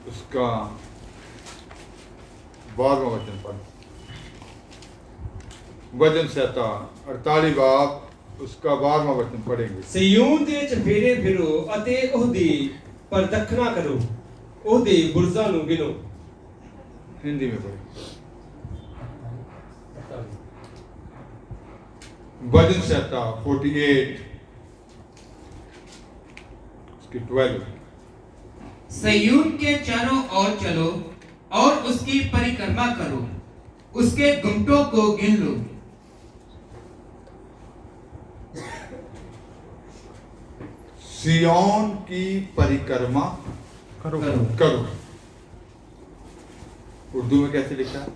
उसका 12वां वचन पढ़। वचन सहता 48 बाब उसका 12वां वचन पढ़ेंगे। सिय्योन ਦੇ ਚਫੇਰੇ ਫਿਰੋ ਅਤੇ ਉਹਦੀ ਪਰਦਖਣਾ ਕਰੋ, ਉਹਦੇ ਬੁਰਜ਼ਾਂ ਨੂੰ ਗਿਣੋ। हिंदी में पढ़े। वचन सहता 48 उसकी 12। सिय्योन के चारों ओर चलो और उसकी परिक्रमा करो, उसके गुम्मटों को गिन लो। सिय्योन की परिक्रमा करो। करो। उर्दू में कैसे लिखा है?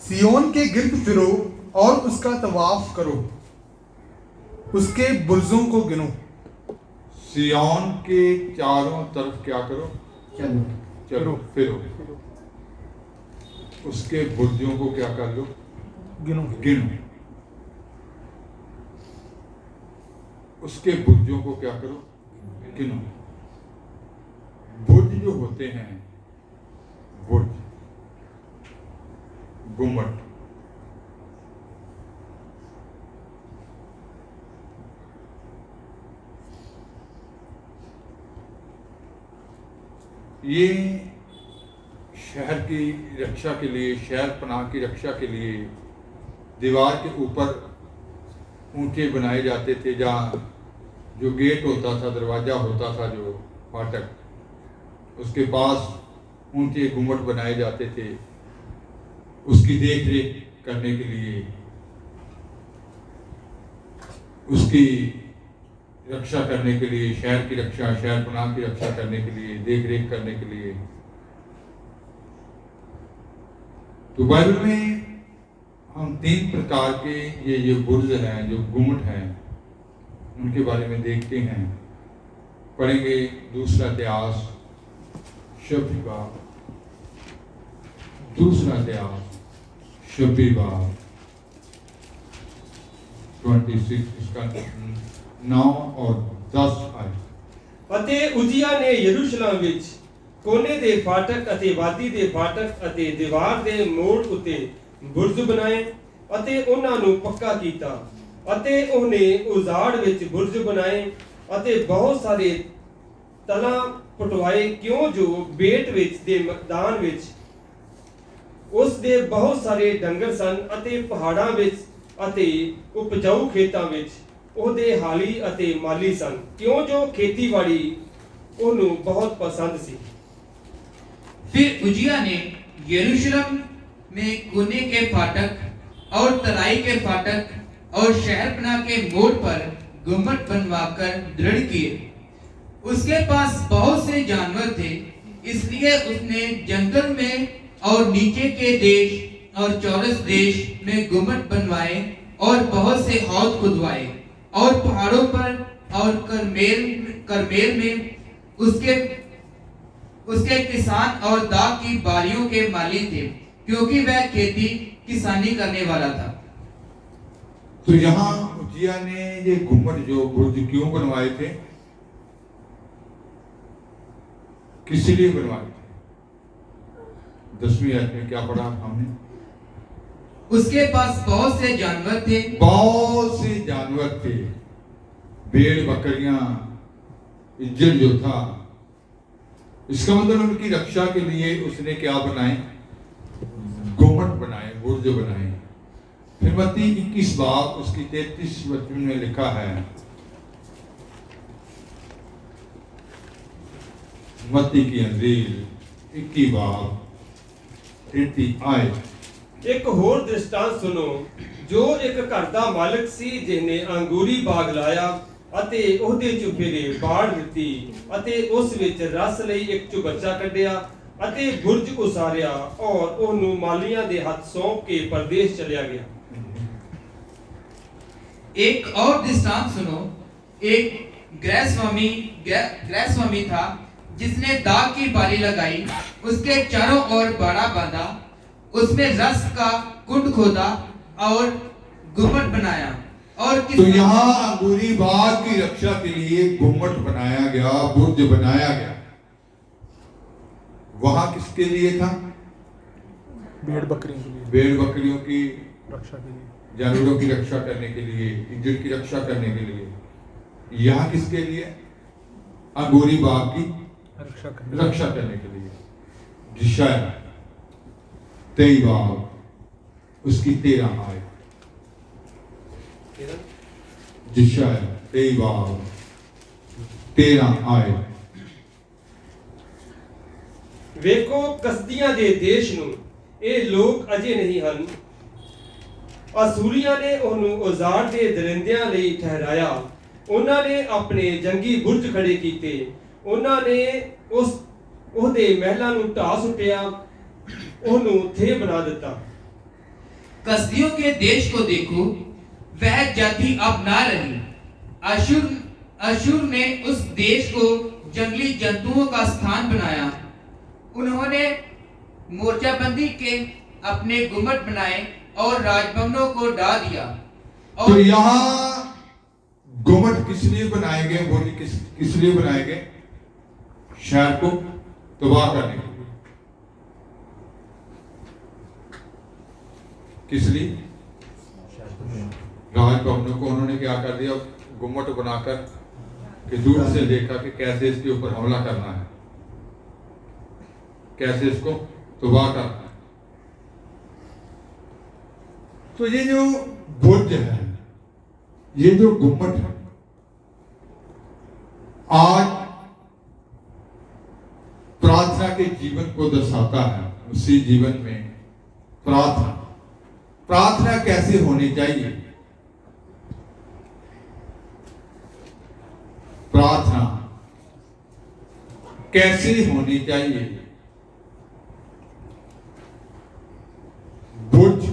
सियोन के गिर्द फिरो और उसका तवाफ करो, उसके बुर्जों को गिनो। सिय्योन के चारों तरफ क्या करो? चलो चलो फिरो। उसके बुर्जों को क्या कर लो? गिनो। गिनो। उसके बुर्जों को क्या करो? गिनो। बुर्ज जो होते हैं, बुर्ज, गुम्मट, ये शहर की रक्षा के लिए, शहर पनाह की रक्षा के लिए दीवार के ऊपर ऊंचे बनाए जाते थे। जहाँ जो गेट होता था, दरवाज़ा होता था, जो फाटक, उसके पास ऊंचे गुम्मट बनाए जाते थे उसकी देख रेख करने के लिए, उसकी रक्षा करने के लिए, शहर की रक्षा, शहर पनाह की रक्षा करने के लिए, देख रेख करने के लिए। तो बाइबल में हम 3 प्रकार के ये जो बुर्ज हैं, जो गुम्मट हैं, उनके बारे में देखते हैं, पढ़ेंगे। दूसरा इतिहास 26 बाब, दूसरा इतिहास 26 बाब 26 इसका 9 और 10 आए। ਅਤੇ ਉਜੀਆ ਨੇ ਯਰੂਸ਼ਲਮ ਵਿੱਚ ਕੋਨੇ ਦੇ ਫਾਟਕ ਅਤੇ ਵਾਦੀ ਦੇ ਫਾਟਕ ਅਤੇ ਦੀਵਾਰ ਦੇ ਮੋੜ ਉੱਤੇ ਬੁਰਜ ਬਣਾਏ ਅਤੇ ਉਹਨਾਂ ਨੂੰ ਪੱਕਾ ਕੀਤਾ। ਅਤੇ ਉਹਨੇ ਉਜ਼ਾੜ ਵਿੱਚ ਬੁਰਜ ਬਣਾਏ ਅਤੇ ਬਹੁਤ ਸਾਰੇ ਤਲਾਂ ਪਟਵਾਏ, ਕਿਉਂ ਜੋ ਬੇਟ ਵਿੱਚ ਦੇ ਮੈਦਾਨ ਵਿੱਚ ਉਸ ਦੇ ਬਹੁਤ ਸਾਰੇ ਡੰਗਰ ਸਨ ਅਤੇ ਪਹਾੜਾਂ ਵਿੱਚ ਅਤੇ ਉਪਜਾਊ ਖੇਤਾਂ ਵਿੱਚ ਉਹਦੇ ਹਾਲੀ ਅਤੇ ਮਾਲੀ ਸਨ, ਕਿਉਂ ਜੋ ਖੇਤੀਬਾੜੀ ਉਹਨੂੰ ਬਹੁਤ ਪਸੰਦ ਸੀ। फिर उजिया ने यरूशलेम में कोने के फाटक और तराई के फाटक और शहरपनाह के मोड़ पर गुम्मट बनवाकर दृढ़ किए। उसके पास बहुत से जानवर थे, इसलिए उसने जंगल में और नीचे के देश और चौरस देश में गुम्मट बनवाए और बहुत से हौद खुदवाए। और पहाड़ों पर और करमेल में उसके किसान और दाख की बारियों के माली थे, क्योंकि वह खेती किसानी करने वाला था। तो यहाँ उजिया ने ये गुम्मट जो बुर्ज क्यों बनवाए थे? किस लिए बनवाए थे? 10वीं आयत में क्या पढ़ा हमने? उसके पास बहुत से जानवर थे, बहुत से जानवर थे, भेड़ बकरियां, इज्जत जो था। इसका मतलब उनकी रक्षा के लिए उसने क्या बनाए? गुम्मट बनाए, बुर्ज बनाए। फिर मत्ती 21 बाब उसकी 33 वचन में लिखा है, मत्ती की अंजील 21 बाब 33 आए। ਇੱਕ ਹੋਰ ਦ੍ਰਿਸ਼ਟਾਂਤ ਸੁਣੋ। ਜੋ ਇੱਕ ਘਰ ਦਾ ਮਾਲਕ ਸੀ, ਜਿਹਨੇ ਅੰਗੂਰੀ ਬਾਗ ਲਾਇਆ ਅਤੇ ਉਹਦੇ ਚੁਫੇਰੇ ਬਾੜ ਦਿੱਤੀ ਅਤੇ ਉਸ ਵਿੱਚ ਰਸ ਲਈ ਇੱਕ ਚੁਬੱਚਾ ਕੱਢਿਆ ਅਤੇ ਬੁਰਜ ਉਸਾਰਿਆ ਔਰ ਉਹਨੂੰ ਮਾਲੀਆਂ ਦੇ ਹੱਥ ਸੌਂਪ ਕੇ ਪਰਦੇਸ ਚਲਿਆ ਗਿਆ। एक और दृष्टांत सुनो। एक गृहस्वामी था, जिसने दाख की बारी लगाई, उसके चारों ओर बाड़ा बांधा, उसमें रस का कुंड खोदा और गुम्मट बनाया। और तो यहाँ अंगूरी बाग की रक्षा के लिए गुम्मट बनाया गया, बुर्ज बनाया गया। वहां किसके लिए था? भेड़ बकरियों के लिए, भेड़ बकरियों की रक्षा के लिए, जानवरों की रक्षा करने के लिए, इज्जत की रक्षा करने के लिए। यहाँ किसके लिए? अंगूरी बाग की रक्षा करने के लिए। जिशाया 23 बाब उसकी 13 आयत। जिशाया 23 बाब 13 आयत। ਵੇਖੋ ਕਸਦੀਆਂ ਦੇ ਦੇਸ਼ ਨੂੰ ਇਹ ਲੋਕ ਅਜੇ ਨਹੀਂ ਹਨ। ਅਸੂਰੀਆਂ ਨੇ ਉਹਨੂੰ ਔਜ਼ਾਰ ਦੇ ਦਰਿੰਦਿਆਂ ਲਈ ਠਹਿਰਾਇਆ। ਉਹਨਾਂ ਨੇ ਆਪਣੇ ਜੰਗੀ ਬੁਰਜ ਖੜੇ ਕੀਤੇ। ਉਹਨਾਂ ਨੇ ਉਹਦੇ ਮਹਿਲਾਂ ਨੂੰ ਢਾਹ ਸੁੱਟਿਆ, ਉਹਨੂੰ ਥੇ ਬਣਾ ਦਿੱਤਾ। कसदियों के देश को देखो, वह जाति अब ना रही। अशुर ने उस देश को जंगली जंतुओं का स्थान बनाया। उन्होंने मोर्चाबंदी के अपने गुम्बद बनाए और राजभवनों को ढा दिया। तो यहाँ गुम्बद किस लिए बनाए गए? बोली किस लिए बनाए गए? शहर को तबाह करने के लिए। किस लिए? राजभवनों को उन्होंने क्या कर दिया? गुम्बद बनाकर कि दूर से देखा कि कैसे इसके ऊपर हमला करना है, कैसे इसको तबाह करना है। तो ये जो बुर्ज है, ये जो गुम्बद है, आज प्रार्थना के जीवन को दर्शाता है। उसी जीवन में प्रार्थना कैसे होनी चाहिए? प्रार्थना कैसे होनी चाहिए? बुर्ज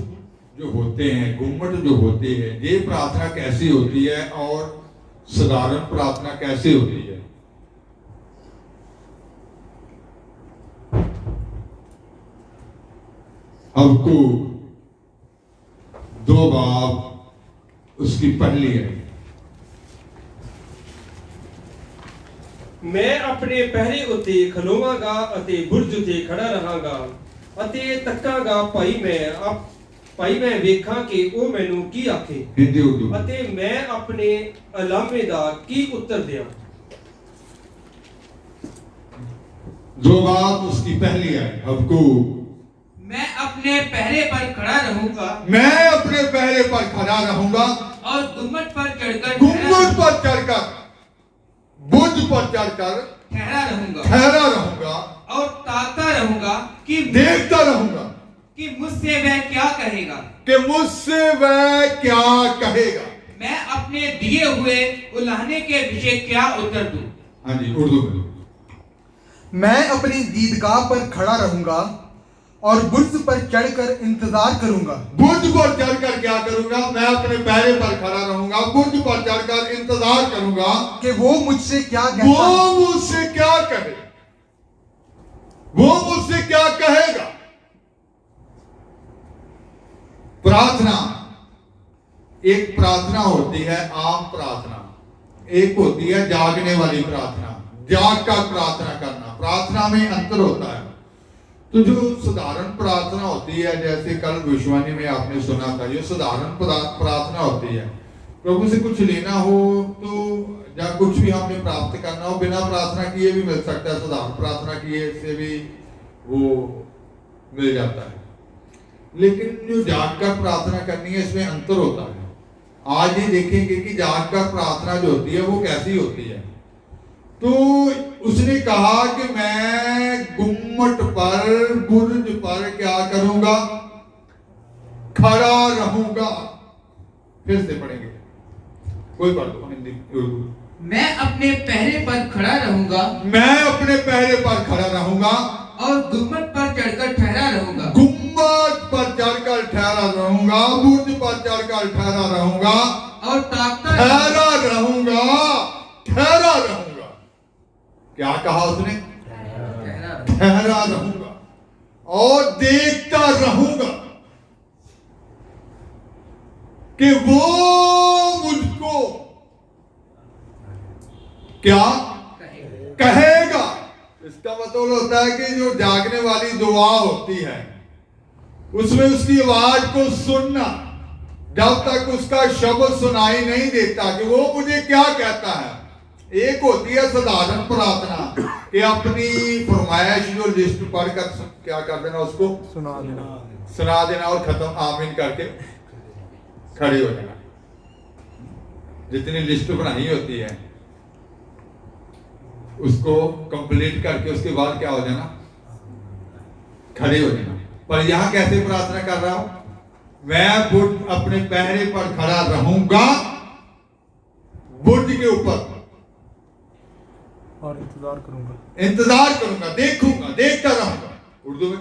जो होते हैं, गुम्बद जो होते हैं, ये प्रार्थना कैसी होती है और साधारण प्रार्थना कैसे होती है? हमको 2 बाब उसकी पहली है। ਮੈਂ ਆਪਣੇ ਪਹਿਰੇ ਉੱਤੇ ਖਲੋਵਾਂਗਾ ਅਤੇ ਬੁਰਜ ਉੱਤੇ ਖੜਾ ਰਹਾਂਗਾ ਅਤੇ ਤੱਕਾਂਗਾ ਭਾਈ ਮੈਂ ਵੇਖਾਂ ਕਿ ਉਹ ਮੈਨੂੰ ਕੀ ਆਖੇ हिंदी उर्दू। ਅਤੇ ਮੈਂ ਆਪਣੇ ਅਲਾਮੇ ਦਾ ਕੀ ਉੱਤਰ ਦਿਆਂ। 2 बाब उसकी पहली है। हमको मैं अपने पहरे पर खड़ा रहूंगा मैं अपने पहरे पर खड़ा रहूंगा और गुम्बद पर चढ़कर गुम्बद पर चढ़कर, बुर्ज पर चढ़कर ठहरा रहूंगा ठहरा रहूंगा और ताकता रहूंगा कि देखता रहूंगा कि मुझसे वह क्या कहेगा। कि मुझसे वह क्या कहेगा। मैं अपने दिए हुए उल्हाने के विषय क्या उत्तर दूं। हाँ जी, उर्दू में। मैं अपनी दीदगाह पर खड़ा रहूंगा और बुर्ज पर चढ़कर इंतजार करूंगा। बुर्ज पर चढ़कर क्या करूंगा? मैं अपने पैरे पर खड़ा रहूंगा, बुर्ज पर चढ़कर इंतजार करूंगा कि वो मुझसे क्या कहता है। वो मुझसे क्या कहे, वो मुझसे क्या कहेगा। प्रार्थना, एक प्रार्थना होती है आम प्रार्थना, एक होती है जागने वाली प्रार्थना, जाग कर प्रार्थना करना। प्रार्थना में अंतर होता है। तो जो साधारण प्रार्थना होती है, जैसे कल विश्वानी में आपने सुना था, जो साधारण प्रार्थना होती है, प्रभु से कुछ लेना हो तो या कुछ भी हमने प्राप्त करना हो, बिना प्रार्थना किए भी मिल सकता है, साधारण प्रार्थना किए से भी वो मिल जाता है। लेकिन जो जागकर प्रार्थना करनी है, इसमें अंतर होता है। आज ये देखेंगे कि जागकर प्रार्थना जो होती है वो कैसी होती है। तो उसने कहा कि मैं गुम्बद पर, बुर्ज पर क्या करूंगा? खड़ा रहूंगा। फिर से पढ़ेंगे, कोई बात नहीं, हिंदी उर्दू। मैं अपने पहरे पर खड़ा रहूंगा मैं अपने पहरे पर खड़ा रहूंगा और गुम्बद पर चढ़कर ठहरा रहूंगा। गुम्बद पर चढ़कर ठहरा रहूंगा, बुर्ज पर चढ़कर ठहरा रहूंगा और ताकता ठहरा रहूंगा, ठहरा रहूंगा। क्या कहा उसने? ठहरा रहूंगा और देखता रहूंगा कि वो मुझको क्या कहेगा। इसका मतलब होता है कि जो जागने वाली दुआ होती है उसमें उसकी आवाज को सुनना, जब तक उसका शब्द सुनाई नहीं देता कि वो मुझे क्या कहता है। एक होती है साधारण प्रार्थना कि अपनी फरमाइश जो लिस्ट पढ़कर क्या कर देना, उसको सुना देना और खत्म आमीन करके खड़े हो जाना। जितनी लिस्ट बनाई होती है उसको कंप्लीट करके उसके बाद क्या हो जाना, खड़े हो जाना। पर यहां कैसे प्रार्थना कर रहा हूं, मैं बुर्ज अपने पहरे पर खड़ा रहूंगा, बुर्ज के ऊपर, और इंतजार करूंगा, देखूंगा, देखता रहूंगा। उर्दू में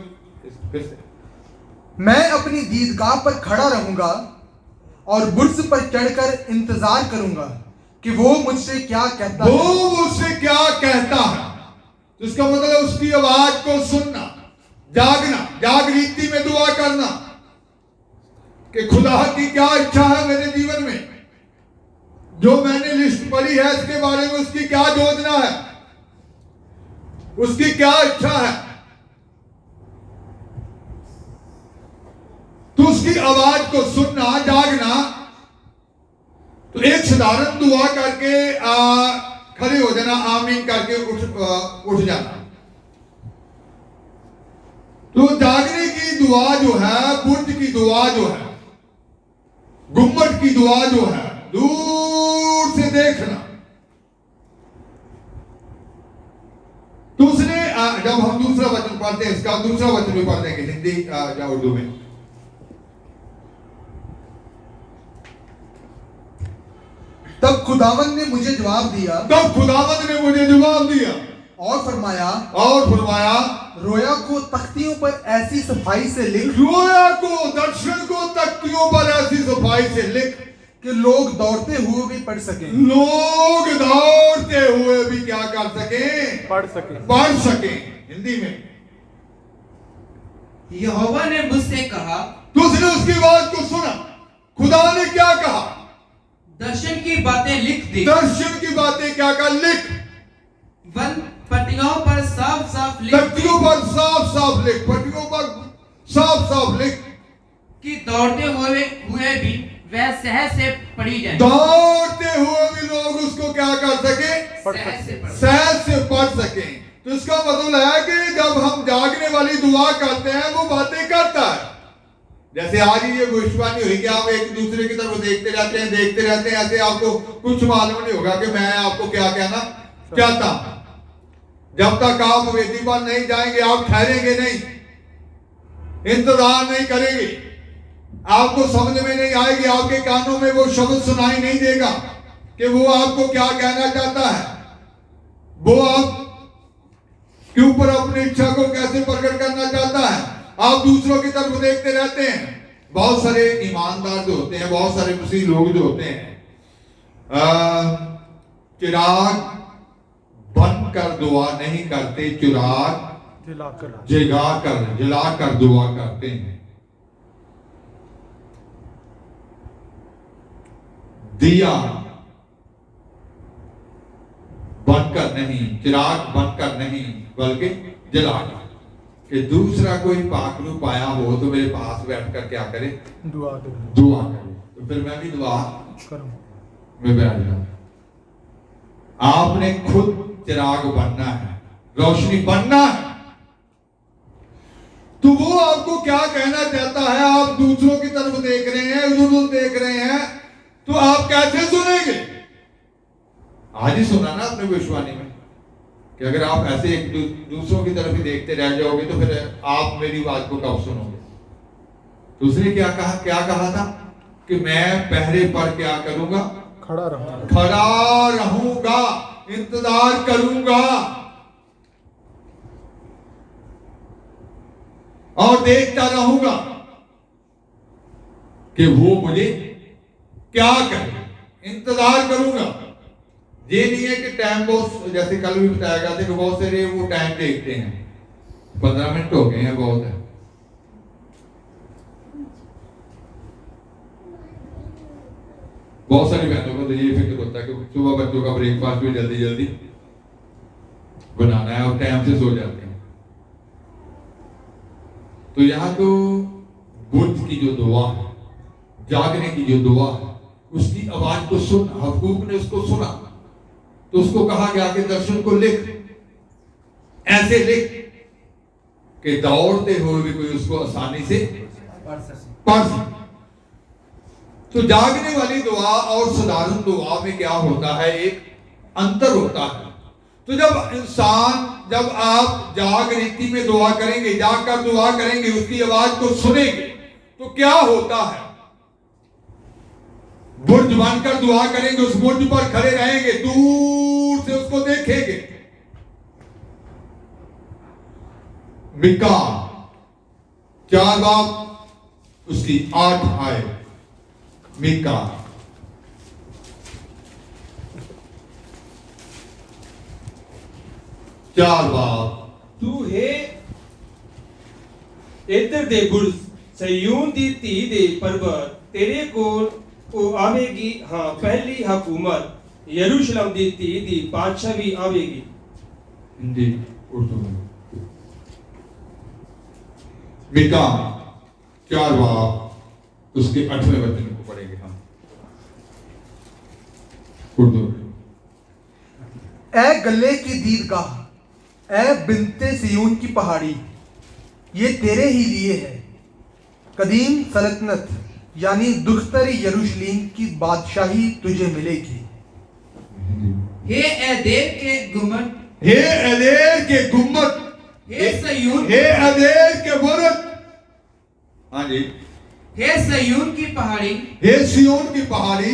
फिर से, मैं अपनी दीदगाह पर खड़ा रहूंगा और बुर्ज पर चढ़कर इंतजार करूंगा कि वो मुझसे क्या कहता है। वो मुझसे क्या कहता है, तो इसका मतलब उसकी आवाज को सुनना, जागना, जागृति में दुआ करना कि खुदा की क्या इच्छा है मेरे जीवन में, जो मैंने लिस्ट पढ़ी है इसके बारे में उसकी क्या योजना है, उसकी क्या इच्छा है। तो उसकी आवाज को सुनना, जागना, तो एक साधारण दुआ करके खड़े हो जाना, आमीन करके उठ जाना। तो जागने की दुआ जो है, बुर्ज की दुआ जो है, गुम्बद की दुआ जो है, दूर से देखना। तो उसने जब हम दूसरा वचन पढ़ते हैं, इसका दूसरा वचन भी पढ़ देंगे हिंदी या उर्दू में। तब खुदावंद ने मुझे जवाब दिया और फरमाया रोया को तख्तियों पर ऐसी सफाई से लिख, रोया को, दर्शन को तख्तियों पर ऐसी सफाई से लिख कि लोग दौड़ते हुए भी पढ़ सकें। लोग दौड़ते हुए भी क्या कर सकें, पढ़ सकें। हिंदी में, यहोवा ने मुझसे कहा, तो उसने उसकी बात को सुना। खुदा ने क्या कहा, दर्शन की बातें लिख दे। दर्शन की बातें क्या कर लिख, वन पट्टियों पर साफ साफ लिख, तख्तियों पर साफ साफ लिख, पट्टियों पर साफ साफ लिख कि दौड़ते हुए भी वह सहज से पढ़ी जाए। दौड़ते हुए भी लोग उसको क्या कर सके, सहज से पढ़ सके। तो इसका मतलब है कि जब हम जागने वाली दुआ करते हैं वो बातें करता है। जैसे आज ही ये भविष्यवाणी हुई कि आप एक दूसरे की तरफ देखते रहते हैं, ऐसे आपको कुछ मालूम नहीं होगा कि मैं आपको क्या कहना चाहता हूं। जब तक आप वेदी पर नहीं जाएंगे आप ठहरेंगे नहीं, इंतजार नहीं करेंगे, आपको समझ में नहीं आएगी, आपके कानों में वो शब्द सुनाई नहीं देगा कि वो आपको क्या कहना चाहता है, वो आप के ऊपर अपनी इच्छा को कैसे प्रकट करना चाहता है। आप दूसरों की तरफ देखते रहते हैं। बहुत सारे ईमानदार जो होते हैं, बहुत सारे मसीह लोग जो होते हैं, चिराग बंद कर दुआ नहीं करते, चिराग जलाकर दुआ करते हैं। दिया बनकर नहीं, चिराग बनकर नहीं, बल्कि जलाकर, कि दूसरा कोई पाखरू पाया हो तो मेरे पास बैठकर क्या करे, दुआ करे। तो फिर मैं भी दुआ में बैठ जाऊं। आपने खुद चिराग बनना है, रोशनी बनना है। तो वो आपको क्या कहना चाहता है, आप दूसरों की तरफ देख रहे हैं, उधर देख रहे हैं, तो आप कैसे सुनेंगे। आज ही सुना ना अपने भविष्यवाणी में कि अगर आप ऐसे एक दूसरों की तरफ ही देखते रह जाओगे तो फिर आप मेरी बात को कब सुनोगे। तो उसने क्या कहा था कि मैं पहरे पर क्या करूंगा, खड़ा रहूंगा, इंतजार करूंगा और देखता रहूंगा कि वो मुझे क्या करे, इंतजार करूंगा। ये नहीं है कि टाइम बहुत, जैसे कल भी बताया गया था कि बहुत सारे वो टाइम देखते हैं, 15 मिनट हो गए हैं, बहुत है। बहुत सारी बहनों को तो ये फिक्र होता है कि सुबह बच्चों का ब्रेकफास्ट भी जल्दी बनाना है और टाइम से सो जाते हैं। तो यहाँ तो बुर्ज की जो दुआ है, जागने की जो दुआ है, उसकी आवाज को सुन, हबक्कूक ने उसको सुना तो उसको कहा गया कि दर्शन को लिख, ऐसे लिख कि दौड़ते हुए भी कोई उसको आसानी से पढ़ सके। तो जागने वाली दुआ और साधारण दुआ में क्या होता है, एक अंतर होता है। तो जब आप जाग रीति में दुआ करेंगे, जाग कर दुआ करेंगे, उसकी आवाज को सुनेंगे, तो क्या होता है, बुर्ज बनकर दुआ करेंगे, उस बुर्ज पर खड़े रहेंगे, दूर से उसको देखेंगे। मिका 4 बाब उसकी 8 आए। मिका 4 बाब। तू है इधर दे बुर्ज, सयून दी धी दे पर्वत, तेरे कोल ਉਹ ਆਵੇਗੀ, ਹਾਂ ਪਹਿਲੀ ਹਕੂਮਤ ਯਰੂਸ਼ਲਮ ਦੀ ਧੀ ਦੀ ਬਾਦਸ਼ਾਹੀ ਆਵੇਗੀ। हिंदी उर्दू में मिका 4 बाब उसके 8वें वचन को पढ़ेंगे हम उर्दू में। ए गले की दीदगाह, ए बिन्ते सियून की पहाड़ी, ये तेरे ही लिए है। कदीम सल्तनत यानी दुख्तरी यरूशलेम की बादशाही तुझे मिलेगी। हे एदेर के गुम्बद, हे एदेर के गुम्बद, हे सयून, हे एदेर के बुर्ज, हाँ जी, हे सयून की पहाड़ी, हे सियोन की पहाड़ी,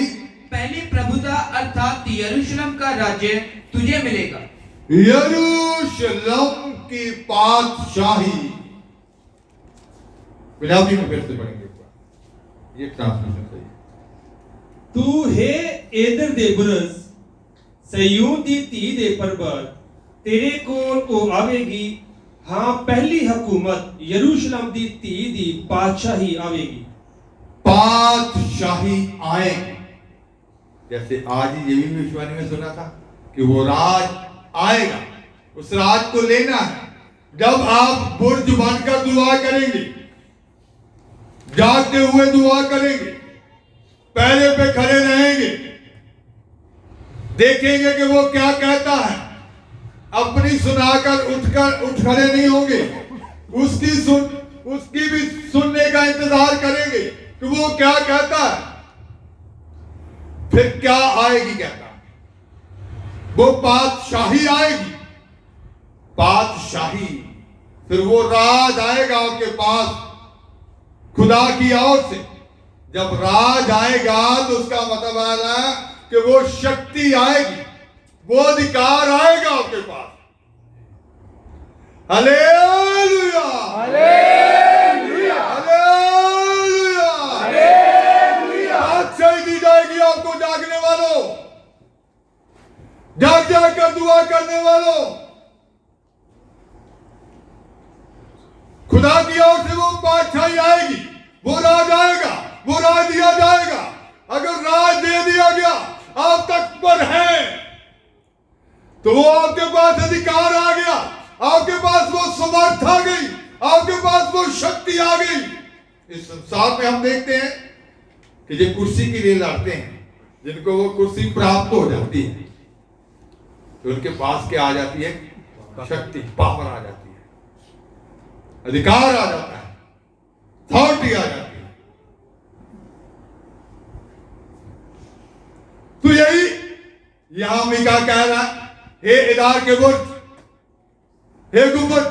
पहली प्रभुता अर्थात यरूशलेम का राज्य तुझे मिलेगा। यरूशलेम की बादशाही। पंजाबी में फिर से पढ़ेंगे, ये ट्रांसलेशन सही है। तू है इधर दे बुर्ज, सयून दी धी दे पर्वत, तेरे कोल ਉਹ ਆਵੇਗੀ, ਹਾਂ ਪਹਿਲੀ ਹਕੂਮਤ यरूशलेम दी धी दी बादशाही आवेगी। बादशाही आएगी। जैसे आज ही ये भी भविष्यवाणी में सुना था कि वो राज आएगा, उस राज को लेना है। जब आप बुर्ज बनकर दुआ करेंगे, जागते हुए दुआ करेंगे, पहले पे खड़े रहेंगे, देखेंगे कि वो क्या कहता है, अपनी सुनाकर उठ खड़े नहीं होंगे, उसकी भी सुनने का इंतजार करेंगे कि वो क्या कहता है, फिर क्या आएगी कहता है, वो बादशाही आएगी, बादशाही, फिर वो राज आएगा आपके पास खुदा की ओर से। जब राज आएगा तो उसका मतलब है कि वो शक्ति आएगी, वो अधिकार आएगा आपके पास। Hallelujah, hallelujah, hallelujah, hallelujah. बादशाही दी जाएगी आपको, जागने वालों, जाग जाग कर दुआ करने वालों। खुदा की ओर से वो बादशाही आएगी, वो राज आएगा, वो राज दिया जाएगा। अगर राज दे दिया गया, आप तक पर है, तो वो आपके पास अधिकार आ गया, आपके पास वो समर्थ आ गई, आपके पास वो शक्ति आ गई। इस संसार में हम देखते हैं कि जो कुर्सी के लिए लड़ते हैं, जिनको वो कुर्सी प्राप्त हो जाती है, तो उनके पास क्या आ जाती है, शक्ति, पावर आ जाती है, अधिकार आ जाता है, अथॉरिटी आ जाती है। तो यही यहां मीका कह रहा है, हे इदार के बुर्ज, हे गुम्बद,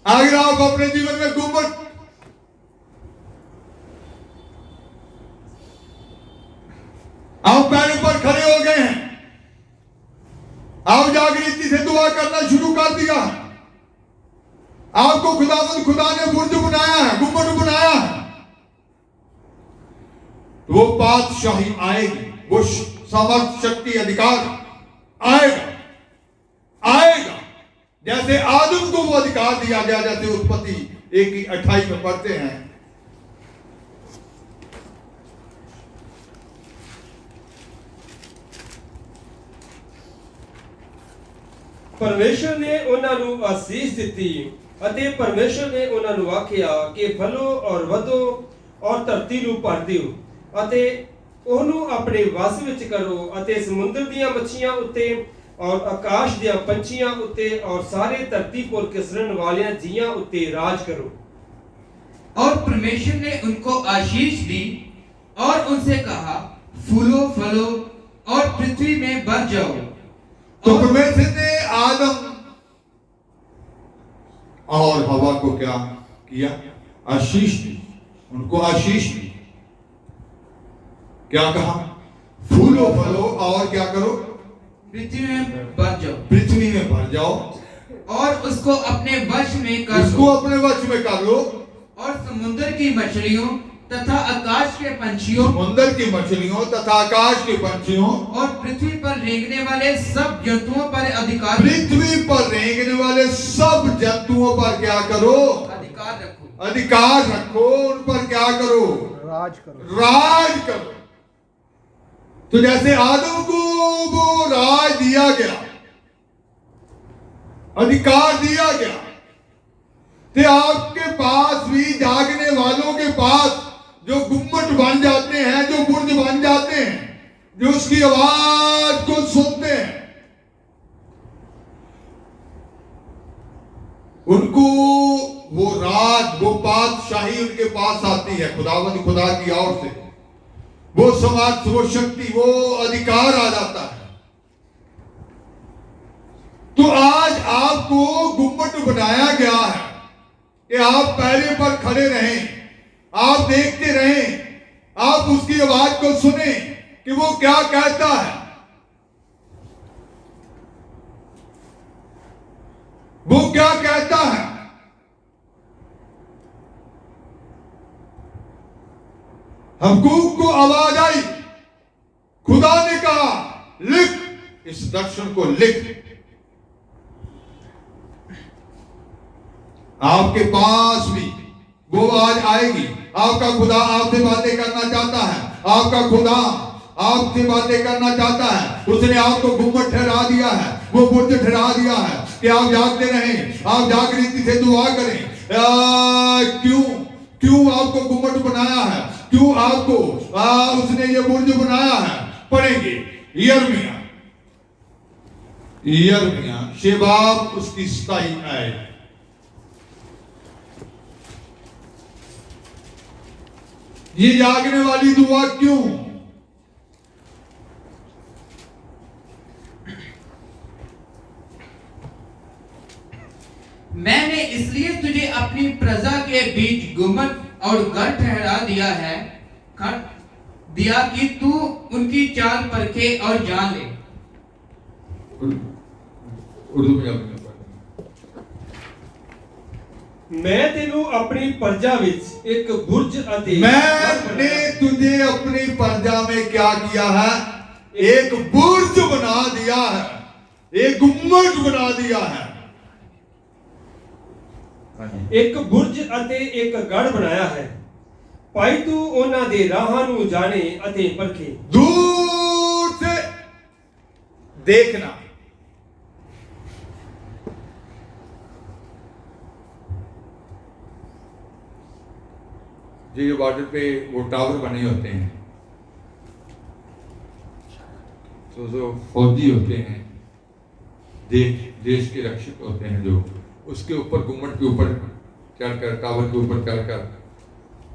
अगर आप अपने जीवन में गुम्बद, आप पैरों पर खड़े हो गए हैं, आप जागृति से दुआ करना शुरू कर दिया है, आपको खुदा ने बुर्ज बनाया है, गुम्बद बनाया है, तो वो बादशाही आएगी, वो समर्थ, शक्ति, अधिकार आएगा, आएगा। जैसे आदम को वो अधिकार दिया गया, जैसे उत्पत्ति 1:28 में पढ़ते हैं। ਪਰਮੇਸ਼ਰ ਨੇ ਉਹਨਾਂ ਨੂੰ ਆਸੀਸ ਦਿੱਤੀ ਅਤੇ ਪਰਮੇਸ਼ਰ ਨੇ ਉਹਨਾਂ ਨੂੰ ਆਖਿਆ ਕਿ ਫਲੋ ਔਰ ਵਧੋ ਔਰ ਧਰਤੀ ਨੂੰ ਭਰ ਦਿਓ ਅਤੇ ਉਹਨੂੰ ਆਪਣੇ ਵਸ ਵਿੱਚ ਕਰੋ ਅਤੇ ਸਮੁੰਦਰ ਦੀਆਂ ਮੱਛੀਆਂ ਉੱਤੇ ਔਰ ਆਕਾਸ਼ ਦੀਆਂ ਪੰਛੀਆਂ ਉੱਤੇ ਔਰ ਸਾਰੇ ਧਰਤੀ पर किसरन वालियां जियां उत्ते राज करो। और परमेश्वर ने उनको आशीष दी और उनसे कहा, फूलो फलो और पृथ्वी में बढ़ जाओ। तो परमेश्वर ने आदम और हवा को क्या किया? आशीष दी, उनको आशीष दी। क्या कहा? फूलो फलो और क्या करो? पृथ्वी में बढ़ जाओ, पृथ्वी में भर जाओ और उसको अपने वश में कर उसको लो अपने वश में कर लो और समुद्र की मछलियों तथा आकाश के पंछियों समुद्र की मछलियों तथा आकाश के पंछियों और पृथ्वी पर रेंगने वाले सब जंतुओं पर अधिकार पृथ्वी पर रेंगने वाले सब जंतुओं पर क्या करो? अधिकार रखो। अधिकार रखो, उन पर क्या करो? राज करो। तो जैसे आदम को वो राज दिया गया, अधिकार दिया गया, तो आपके पास भी, जागने वालों के पास जो गुम्मट बन जाते हैं, जो बुर्ज बन जाते हैं, जो उसकी आवाज को सुनते हैं, उनको वो राज, वो बादशाही उनके पास आती है खुदावंद खुदा की ओर से। वो समाज, वो शक्ति, वो अधिकार आ जाता है। तो आज आपको गुम्मट बनाया गया है कि आप पैरों पर खड़े रहें, आप देखते रहें, आप उसकी आवाज को सुने कि वो क्या कहता है, वो क्या कहता है। हबक्कूक को आवाज आई, खुदा ने कहा लिख, इस दर्शन को लिख। आपके पास भी वो आज आएगी। आपका खुदा आपसे बातें करना चाहता है, आपका खुदा आपसे बातें करना चाहता है। उसने आपको गुम्मट ठहरा दिया है, वो बुर्ज ठहरा दिया है कि आप जागते रहें, आप जागृति से दुआ करें। क्यों आपको गुम्मट बनाया है, क्यों आपको उसने ये बुर्ज बनाया है? पढ़ेंगे यिर्मयाह शेबाब उसकी 27 आयत। ये जागने वाली दुआ क्यों? मैंने इसलिए तुझे अपनी प्रजा के बीच गुम्मट और गढ़ ठहरा दिया कि तू उनकी चाल परखे और जान ले। उर्दू में मैं तेनू अपनी प्रजा विच एक बुर्ज अते मैंने तुझे अपनी प्रजा में क्या किया है? एक बुर्ज बना दिया है, एक गुम्मट बना दिया है। एक बुर्ज अते एक गढ़ बनाया है, पाई तू उन्हां दे राहां नू जाने अते परखे। दूर से देखना, जो बॉर्डर पे वो टावर बने होते हैं, तो जो फौजी होते हैं, देश के रक्षक होते हैं, जो उसके ऊपर गुम्मट के ऊपर चढ़कर, टावर के ऊपर चढ़कर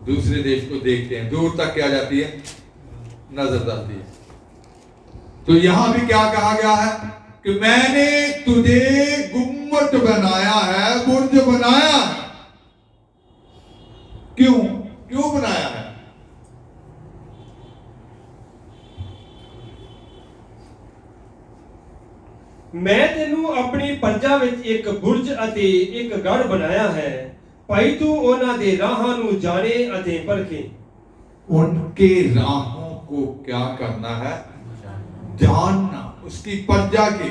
दूसरे देश को देखते हैं। दूर तक क्या जाती है? नजर जाती है। तो यहां भी क्या कहा गया है कि मैंने तुझे गुम्मट बनाया है, बुर्ज बनाया है। क्यों बनाया है? मैं तेनू अपनी प्रजा विच एक बुर्ज अते एक गढ़ बनाया है, पाई तू उन्हां दे राहां नू जाने अते परखे। उनके राहों को क्या करना है? जानना। उसकी प्रजा के,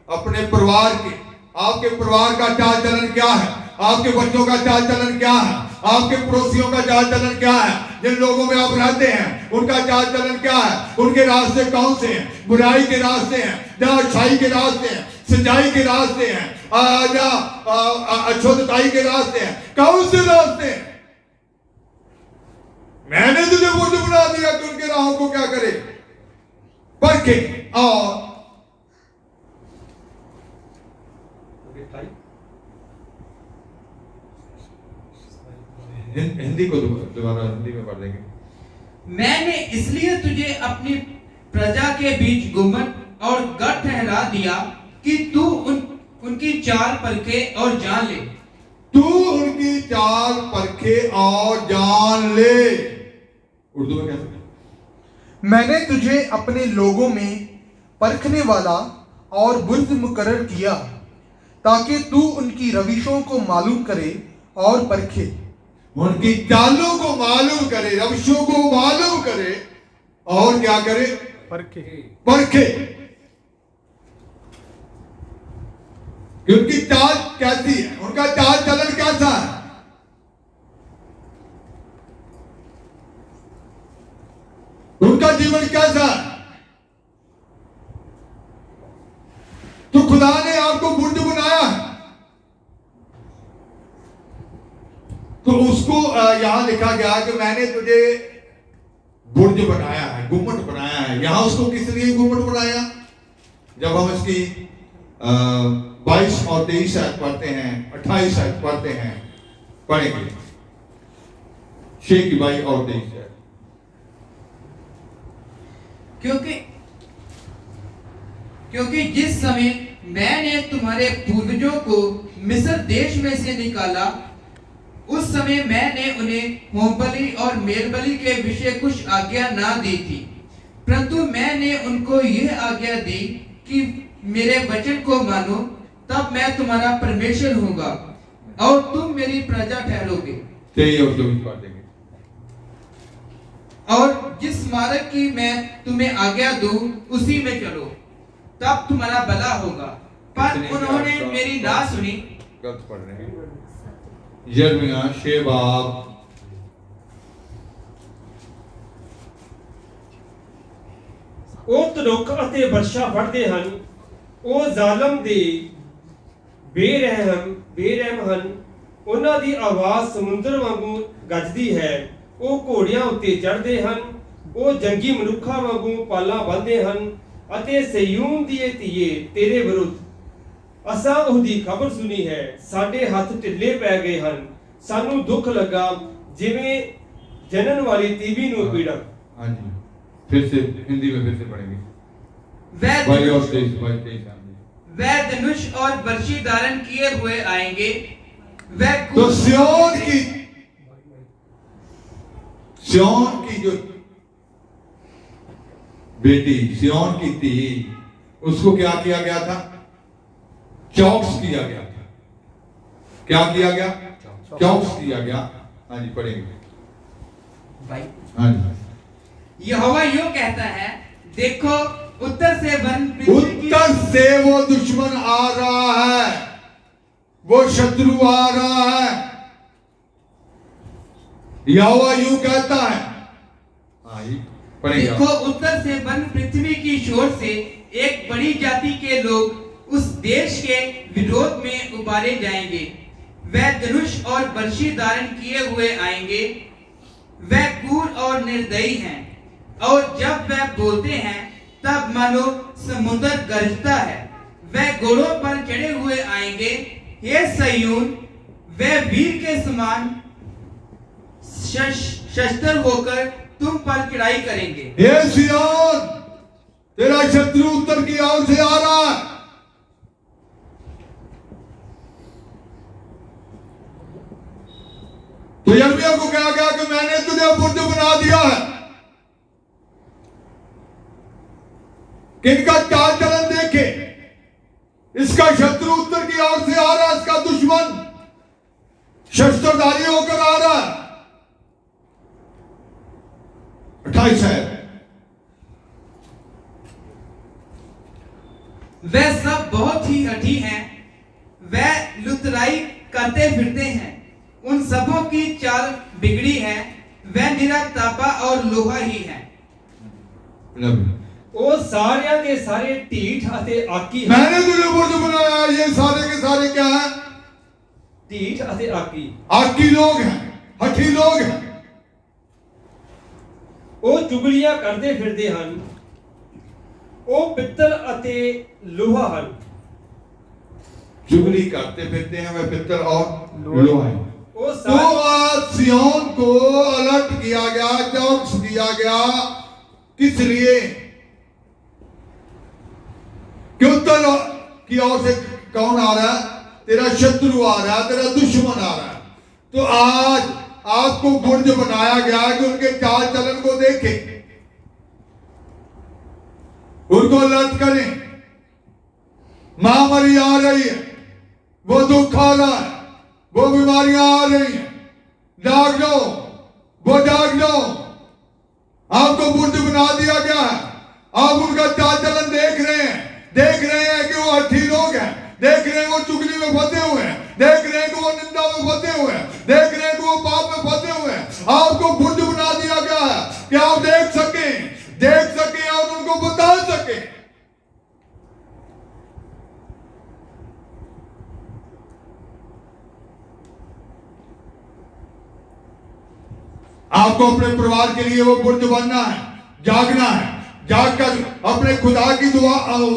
अपने परिवार के, आपके परिवार का चाल चलन क्या है, आपके बच्चों का चाल चलन क्या है, आपके पड़ोसियों का चाल चलन क्या है, जिन लोगों में आप रहते हैं उनका चाल चलन क्या है, उनके रास्ते कौन से हैं, बुराई के रास्ते हैं या अच्छाई के रास्ते हैं, सच्चाई के रास्ते हैं या अशुद्धताई के रास्ते हैं? कौन से रास्ते हैं? मैंने तुझे बुर्ज बना दिया कि उनके राहों को क्या करे, परखे। और हिंदी को दोबारा हिंदी में पढ़ देंगे। मैंने इसलिए तुझे अपनी प्रजा के बीच गुम्मट और गढ़ ठहरा दिया कि तू उनकी चाल परखे और जान ले। तू उनकी चाल परखे और जान ले। उर्दू में कैसे? मैंने तुझे अपने लोगों में परखने वाला और बुर्ज मुकर्रर किया ताकि तू उनकी रविशों को मालूम करे और परखे। उनकी चालों को मालूम करे, रविशों को मालूम करे और क्या करे? परखे। परखे कि उनकी चाल कैसी है, उनका चाल चलन कैसा है। उनका जीवन कैसा है। तो खुदा ने आपको बुर्ज बनाया है, तो उसको यहां लिखा गया कि मैंने तुझे बुर्ज बनाया है, गुम्मट बनाया है। यहां उसको किस लिए गुम्मट बनाया? जब हम इसकी 22 और 23 आयत पढ़ते हैं, 28 आयत पढ़ते हैं, पढ़ेंगे 6 की 22 और 23 आयत। क्योंकि जिस समय मैंने तुम्हारे पूर्वजों को मिस्र देश में से निकाला, उस समय मैंने उन्हें होमबलि और मेलबलि के विषय कुछ आज्ञा ना दी थी, परंतु मैंने उनको यह आज्ञा दी कि मेरे वचन को मानो, तब मैं तुम्हारा परमेश्वर होगा और तुम मेरी प्रजा ठहरोगे। और जिस मार्ग की मैं तुम्हें आज्ञा दूं उसी में चलो, तब तुम्हारा भला होगा। पर उन्होंने मेरी ना सुनी। गलत पढ़ रहे हैं। यिर्मयाह 6 बाब ਉਹ ਤਨੁੱਖ ਅਤੇ ਵਰਸ਼ਾ ਫੜਦੇ ਹਨ, ਉਹ ਜ਼ਾਲਮ ਦੇ ਬੇਰਹਿਮ ਹਨ। ਉਹਨਾਂ ਦੀ ਆਵਾਜ਼ ਸਮੁੰਦਰ ਵਾਂਗੂ ਗੱਜਦੀ ਹੈ। ਉਹ ਘੋੜਿਆਂ ਉੱਤੇ ਚੜ੍ਹਦੇ ਹਨ, ਉਹ ਜੰਗੀ ਮਨੁੱਖਾਂ ਵਾਂਗੂ ਪਾਲਾਂ ਬੰਨ੍ਹਦੇ ਹਨ ਅਤੇ ਸਿਯੋਨ ਦੀ ਧੀਏ ਤੇਰੇ ਵਿਰੁੱਧ ਅਸਾਂ ਉਹਦੀ ਖਬਰ ਸੁਣੀ ਹੈ। ਸਾਡੇ ਹੱਥ ਢਿੱਲੇ ਪੈ ਗਏ ਹਨ, ਸਾਨੂੰ ਦੁੱਖ ਲੱਗਾ ਜਿਵੇਂ ਜਨਨ वाली तीवी ਨੂੰ पीड़ा। हाँ जी, फिर से हिंदी में फिर से पढ़ेंगे। वह धनुष और बर्छी धारण किए हुए आएंगे। वह तो सिय्योन की जो बेटी, सिय्योन की थी, उसको क्या किया गया था? चौक्स किया गया था। क्या किया गया? चौक्स किया गया। हाँ जी, पढ़ेंगे भाई। हाँ जी। यहोवा यूं कहता है, देखो उत्तर से वो दुश्मन आ रहा है, वो शत्रु आ रहा है। यहोवा यूं कहता है। देखो उत्तर से वन पृथ्वी की शोर से एक बड़ी जाति के लोग उस देश के विरोध में उबारे जाएंगे। वह धनुष और बर्छी धारण किए हुए आएंगे। वह क्रूर और निर्दयी हैं, और जब वह बोलते हैं तब मानो समुद्र गरजता है। वह घोड़ों पर चढ़े हुए आएंगे। हे सिय्योन, वह वीर के समान शस्त्र होकर तुम पर चढ़ाई करेंगे। हे सिय्योन, तेरा शत्रु उत्तर की ओर से आ रहा है। तो यिर्मयाह को कहा गया कि मैंने तुझे बुर्ज बना दिया है। किनका चाल चलन देखे, इसका शत्रु उत्तर की ओर से आ रहा है, इसका दुश्मन शस्त्रधारी होकर आ रहा है। 28 है। वह सब बहुत ही हठी हैं, वह लुतराई करते फिरते हैं। उन सबों की चाल बिगड़ी है, वह निरा तापा और लोहा ही है। ਉਹ ਸਾਰਿਆਂ ਦੇ ਸਾਰੇ ਢੀਠ ਅਤੇ ਆਕੀ ਹਨ। मैंने तुझे बुर्ज बनाया, ये सारे के सारे क्या हैं? ਢੀਠ ਅਤੇ ਆਕੀ। आकी लोग हैं, हठी लोग हैं। ਉਹ ਚੁਗਲੀਆਂ ਕਰਦੇ ਫਿਰਦੇ ਹਨ। ਉਹ ਪਿੱਤਲ ਅਤੇ ਲੋਹਾ ਹਨ। चुगली करते फिरते हैं, वे पित्तल और लोहा हैं। ਉਹ तो आज सिय्योन को अलर्ट किया गया, चौकस किया गया, किस लिए? कि उत्तर की ओर से कौन आ रहा है? तेरा शत्रु आ रहा है, तेरा दुश्मन आ रहा है। तो आज आपको बुर्ज बनाया गया है कि उनके चाल चलन को देखें, उनको अलर्ट करें। महामारी आ रही है, वो दुख आ रहा है, वो बीमारियां आ रही हैं, जाग जाओ, वो जाग जाओ। आपको बुर्ज बना दिया गया है। आप उनका चाल चलन देख रहे हैं, देख रहे हैं कि वो हठी लोग हैं, देख रहे हैं वो चुगली में फंसे हुए हैं, देख रहे हैं कि वो निंदा में फंसे हुए हैं, देख रहे हैं कि वो पाप में फंसे हुए हैं। आपको बुर्ज बना दिया गया है कि आप देख सकें और उनको बता सकें। आपको अपने परिवार के लिए वो बुर्ज बनना है, जागना है, जागकर अपने खुदा की दुआ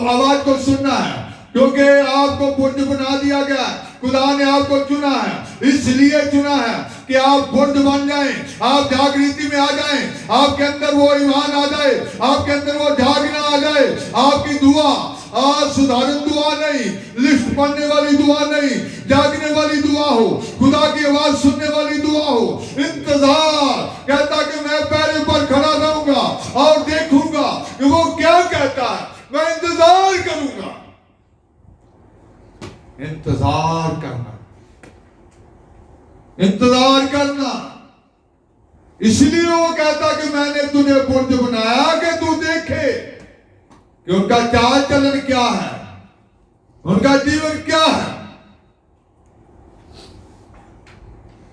आवाज को सुनना है, क्योंकि आपको बुर्ज बना दिया गया है। खुदा ने आपको चुना है, इसलिए चुना है कि आप बुर्ज बन जाएं, आप जागृति में आ जाएं, आपके अंदर वो ईमान आ जाए, आपके अंदर वो जागना आ जाए। आपकी दुआ आज सुधारण दुआ नहीं, लिस्ट पढ़ने वाली दुआ नहीं, जागने वाली दुआ हो, खुदा की आवाज सुनने वाली दुआ हो। इंतजार कहता कि मैं पैरों पर खड़ा रहूंगा और देखूंगा कि वो क्या कहता है, मैं इंतजार करूंगा। इंतजार करना, इंतजार करना। इसलिए वो कहता कि मैंने तुझे बुर्ज बनाया कि तू देखे कि उनका चाल चलन क्या है, उनका जीवन क्या है।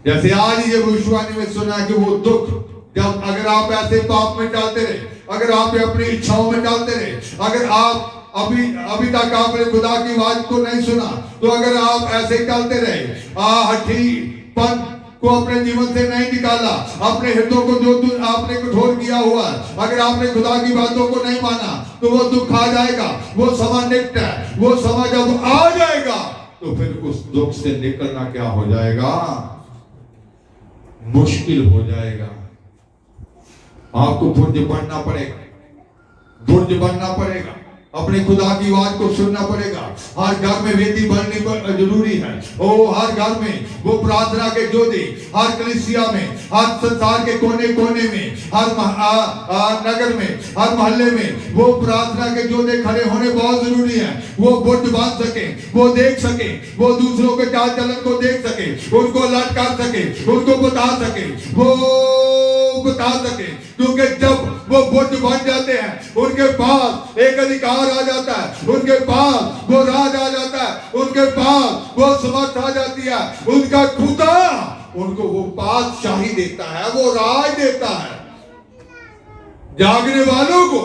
जैसे आज ये भविष्यवाणी में सुना कि वो दुख, जब अगर आप ऐसे पाप में चलते रहे, अगर आप अपनी इच्छाओं में चलते रहे, अगर आप अभी तक आपने खुदा की आवाज को नहीं सुना, तो अगर आप ऐसे चलते रहे, हठीपन को अपने जीवन से नहीं निकाला, अपने हितों को जो आपने कठोर किया हुआ है, अगर आपने खुदा की बातों को नहीं माना, तो वो दुख आ जाएगा। वो समय निकट है, वो समय जब आ जाएगा तो फिर उस दुख से निकलना क्या हो जाएगा? मुश्किल हो जाएगा। आपको बुर्ज बनना पड़ेगा, बुर्ज बनना पड़ेगा, अपने खुदा की आवाज को सुनना पड़ेगा। हर घर में वेदी बननी जरूरी है। ओ हर घर में वो प्रार्थना के जोधे, हर कलीसिया में, हर संसार के कोने कोने में, हर नगर में, हर मोहल्ले में वो प्रार्थना के जोधे खड़े होने बहुत जरूरी है। वो बुर्ज बांध सके, वो देख सके, वो दूसरों के चाल चलन को देख सके, उनको अलर्ट कर सके, उनको बता सके, वो बता सके। क्योंकि जब वो बुर्ज बन जाते हैं, उनके पास एक अधिकार आ जाता है, उनके पास वो राज आ जाता है, उनके पास वो समर्थ आ जाती है। उनका खुदा उनको वो बादशाही देता है, वो राज देता है। जागने वालों को,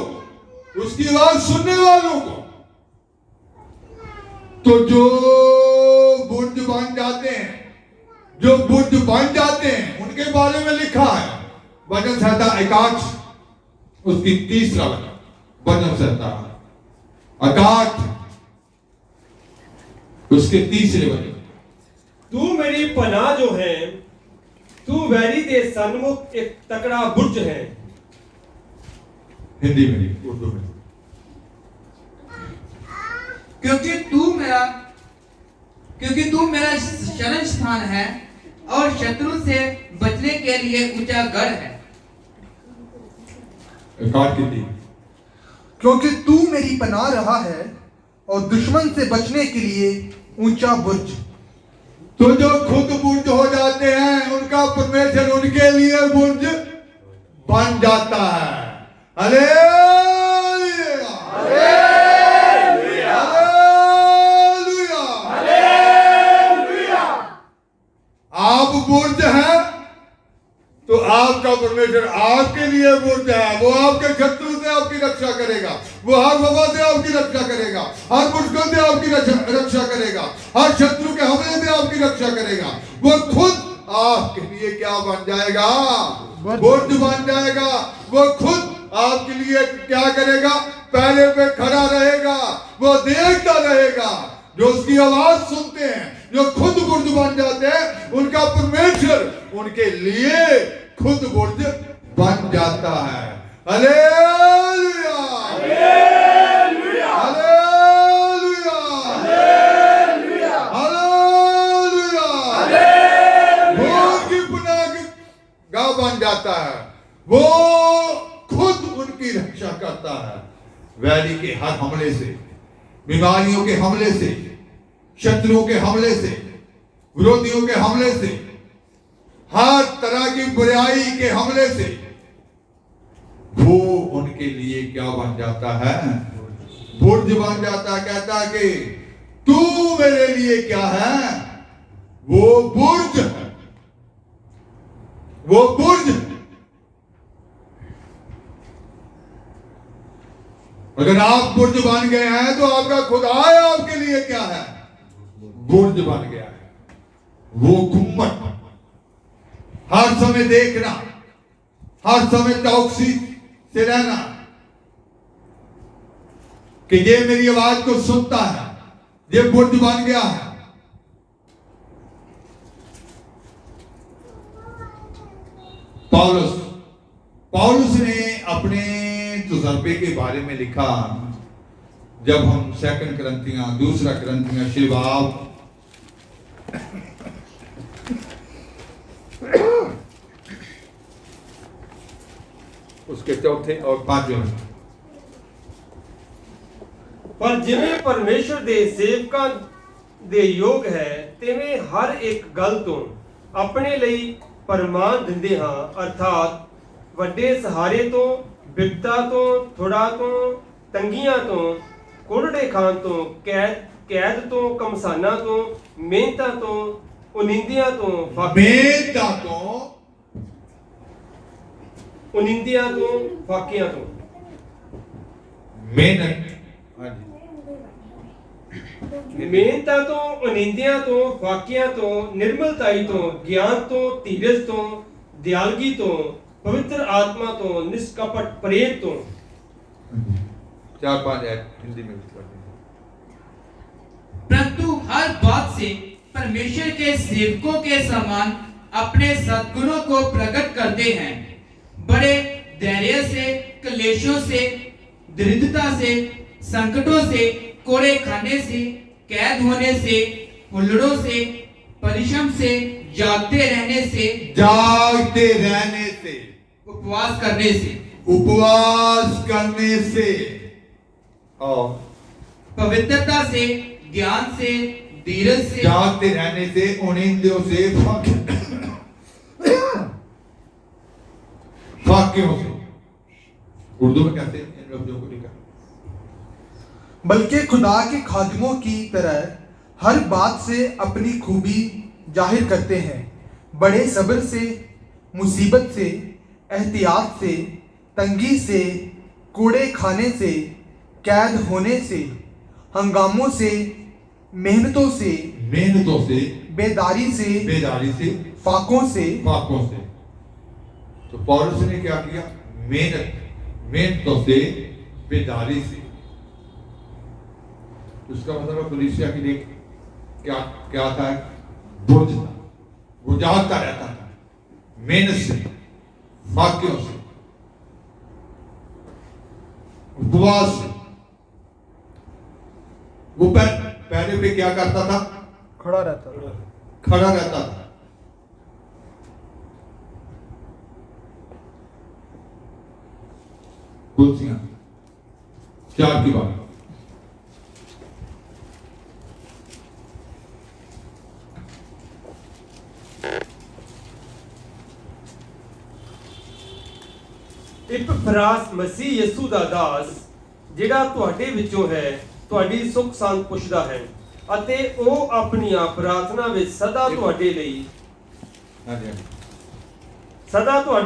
उसकी आवाज सुनने वालों को। तो जो बुर्ज बन जाते हैं, जो बुर्ज बन जाते हैं, उनके बारे में लिखा है वचन संहिता 61 उसकी 30 वचन, वचन संहिता 61 उसके 30 वचन। तू मेरी पनाह जो है, तू वैरी दे सन्मुख एक तकड़ा बुर्ज है। हिंदी में नहीं, उर्दू में। क्योंकि तू मेरा शरण स्थान है और शत्रु से बचने के लिए ऊंचा गढ़ है। क्योंकि तू मेरी पनाह रहा है और दुश्मन से बचने के लिए ऊंचा बुर्ज। तो जो खुद बुर्ज हो जाते हैं, उनका परमेश्वर उनके लिए बुर्ज बन जाता है। Hallelujah, hallelujah, hallelujah. आप बुर्ज हैं तो आपका परमेश्वर आपके लिए बुर्ज है। वो आपके शत्रु से आपकी आपकी रक्षा करेगा, वो हर वबा से आपकी रक्षा करेगा, हर मुश्किल से आपकी रक्षा करेगा, हर शत्रु के हमले से आपकी रक्षा करेगा। वो खुद आपके लिए क्या बन जाएगा? बुर्ज बन जाएगा। वो खुद आपके लिए क्या करेगा? पहले पे खड़ा रहेगा, वो देखता रहेगा। जो उसकी आवाज सुनते हैं, जो खुद बुर्ज बन जाते हैं, उनका परमेश्वर उनके लिए खुद बुर्ज बन जाता है। Hallelujah, hallelujah, hallelujah, hallelujah, hallelujah. वो की पनाह गांव बन जाता है, वो खुद उनकी रक्षा करता है। वैरी के हर हमले से, बीमारियों के हमले से, शत्रुओं के हमले से, विरोधियों के हमले से, हर तरह की बुराई के हमले से वो उनके लिए क्या बन जाता है? बुर्ज बन जाता है। कहता है कि तू मेरे लिए क्या है? वो बुर्ज है, वो बुर्ज है। अगर आप बुर्ज बन गए हैं तो आपका खुदा आपके लिए क्या है? बुर्ज बन गया है। वो गुम्मट, हर समय देखना, हर समय चौकसी से रहना कि ये मेरी आवाज को सुनता है, ये बुर्ज बन गया है। पौलुस ने अपने तजुर्बे के बारे में लिखा। जब हम सेकंड करंथियां, दूसरा करंथियां शिवाब उसके चौथे और पांचवें। पर जिवें परमेश्वर दे सेवकां दे योग है, तिवें हर एक गल तो अपने ਲਈ परमान दिंदे हां, अर्थात ਵੱਡੇ सहारे तो, विपता तो, थोड़ा तो, तंगियां तो, कोड़े खान तो, कैद तो, कमसाना तो, मेहनता तो, उनिंदियां तो, मेहनता तो, उनिंदियां तो, फाकियां तो, मेहनत, मेहनता तो, उनिंदियां तो, फाकियां तो, निर्मलताई तो, ज्ञान तो, धीरज तो, दयालगी तो, पवित्र आत्मा तो, निष्कपट प्रेम तो। 4-5 हिंदी में भी पढ़ते हैं। परंतु हर बात से परमेश्वर के सेवकों के समान अपने सद्गुणों को प्रकट करते हैं। बड़े धैर्य से, क्लेशों से, दरिद्रता से, संकटों से, कोड़े खाने से, कैद होने से, हुल्लड़ों से, परिश्रम से, जागते रहने से, उपवास करने से और पवित्रता से, ज्ञान से, धीरज से, जागते रहने से, उनिंदियों से, फाकियों से। उर्दू में कहते हैं इन लफ्जों को लिखा। बल्कि खुदा के खादिमों की तरह हर बात से अपनी खूबी जाहिर करते हैं। बड़े सब्र से, मुसीबत से, एहतियात से, तंगी से, कूड़े खाने से, कैद होने से, हंगामों से, मेहनतों से, बेदारी से, फाकों से। तो पौलुस ने क्या किया? मेहनतों से, बेदारी से। उसका मतलब कलीसिया के लिए क्या था? बुर्ज था। वो जागता रहता था, मेहनत से, फाकियों से, उपवास से। वो पैरों पे क्या करता था? खड़ा रहता था। कुलसियां 4 की बात। इपफ्रास मसीह यसू दा दास ਜਿਹੜਾ ਤੁਹਾਡੇ ਵਿੱਚੋਂ ਹੈ, ਤੁਹਾਡੀ ਸੁੱਖ ਸੰਤ ਪੁੱਛਦਾ ਹੈ ਅਤੇ ਉਹ ਆਪਣੀਆਂ ਪ੍ਰਾਰਥਨਾ ਵਿੱਚ ਸਦਾ ਤੁਹਾਡੇ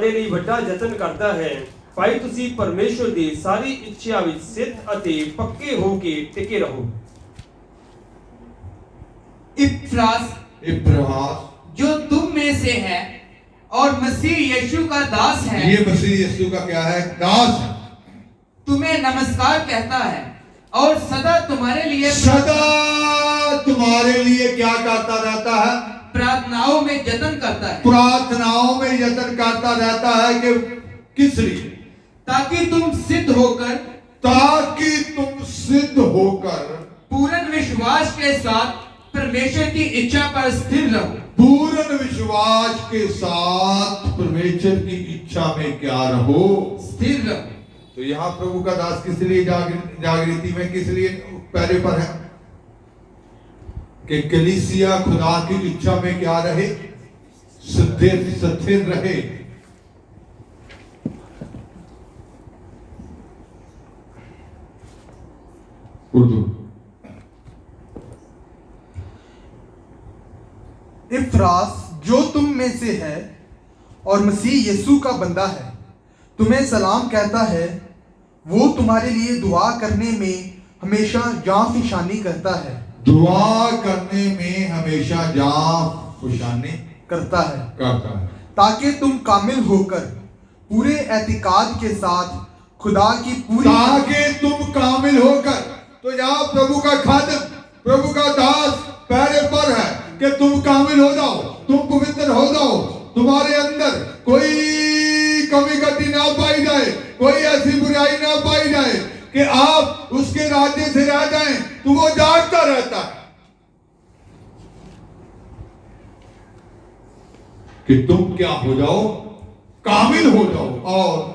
ਲਈ ਵੱਡਾ ਯਤਨ ਕਰਦਾ ਹੈ। ਭਾਈ ਤੁਸੀਂ ਪਰਮੇਸ਼ਵਰ ਦੀ ਸਾਰੀ ਇੱਛਾ ਵਿੱਚ ਸਿੱਧ ਅਤੇ ਪੱਕੇ ਹੋ ਕੇ ਟਿਕੇ ਰਹੋ। इफ्रास इब्राहिम जो तुम में से है और मसीह यीशु का दास है, ये मसीह यीशु का क्या है? दास है। तुम्हें नमस्कार कहता है और सदा तुम्हारे लिए सदा तुम्हारे लिए क्या करता रहता है? प्रार्थनाओं में जतन करता है, प्रार्थनाओं में यत्न करता रहता है कि किस लिए? ताकि तुम सिद्ध होकर ताकि तुम सिद्ध होकर पूर्ण विश्वास के साथ परमेश्वर की इच्छा पर स्थिर रहो। पूर्ण विश्वास के साथ परमेश्वर की इच्छा में क्या रहो? स्थिर रहो। तो यहाँ प्रभु का दास किस लिए जागृति में किस लिए पहले पर है? कि कलीसिया खुदा की इच्छा में क्या रहे? स्थिर रहे। उर्दू इफ्रास जो तुम में से है और मसीह यीशु का बंदा है तुम्हें सलाम कहता है। वो तुम्हारे लिए दुआ करने में हमेशा जाँफिशानी करता है। दुआ करने में हमेशा जाँफिशानी करता है करता है ताकि तुम कामिल होकर पूरे एतिकाद के साथ खुदा की पूरी ताकि तुम कामिल होकर। तो यहाँ प्रभु का खादिम, प्रभु का दास पहले पर है कि तुम कामिल हो जाओ, तुम पवित्र हो जाओ, तुम्हारे अंदर कोई कमी गति ना पाई जाए, कोई ऐसी बुराई ना पाई जाए कि आप उसके राज्य से रह जाएं। तो वो जागता रहता है कि तुम क्या हो जाओ? कामिल हो जाओ और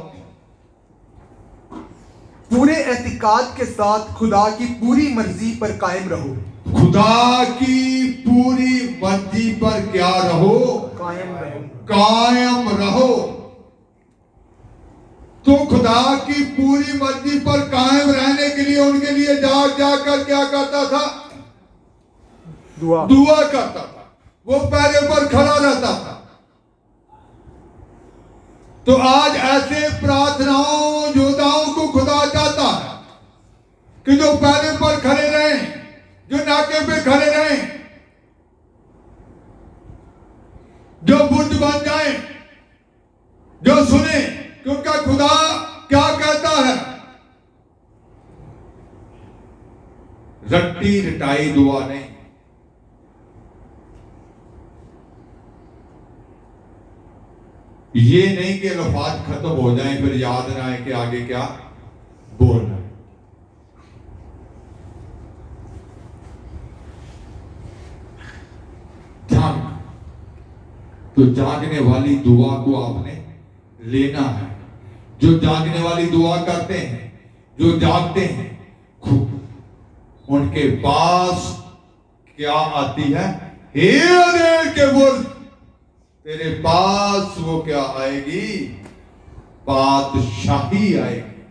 पूरे एतिकाद के साथ खुदा की पूरी मर्जी पर कायम रहो। खुदा की पूरी मर्जी पर क्या रहो? कायम रहो। कायम रहो। तो खुदा की पूरी मर्जी पर कायम रहने के लिए उनके लिए जाग कर क्या करता था? दुआ करता था। वो पैरों पर खड़ा रहता था। तो आज ऐसे प्रार्थनाओं योद्धाओं को खुदा चाहता है कि जो पैरों पर खड़े रहें, जो नाके पे खड़े रहें, जो बुद्ध बन जाएं, जो सुने कि उनका खुदा क्या कहता है। रट्टी रटाई दुआ नहीं, ये नहीं कि अल्फाज खत्म हो जाएं फिर याद ना आए कि आगे क्या बोलना है। ध्यान, तो जागने वाली दुआ को आपने लेना है। जो जागने वाली दुआ करते हैं, जो जागते हैं, उनके पास क्या आती है? हे अनेर के बुर्ज, तेरे पास वो क्या आएगी? बादशाही आएगी।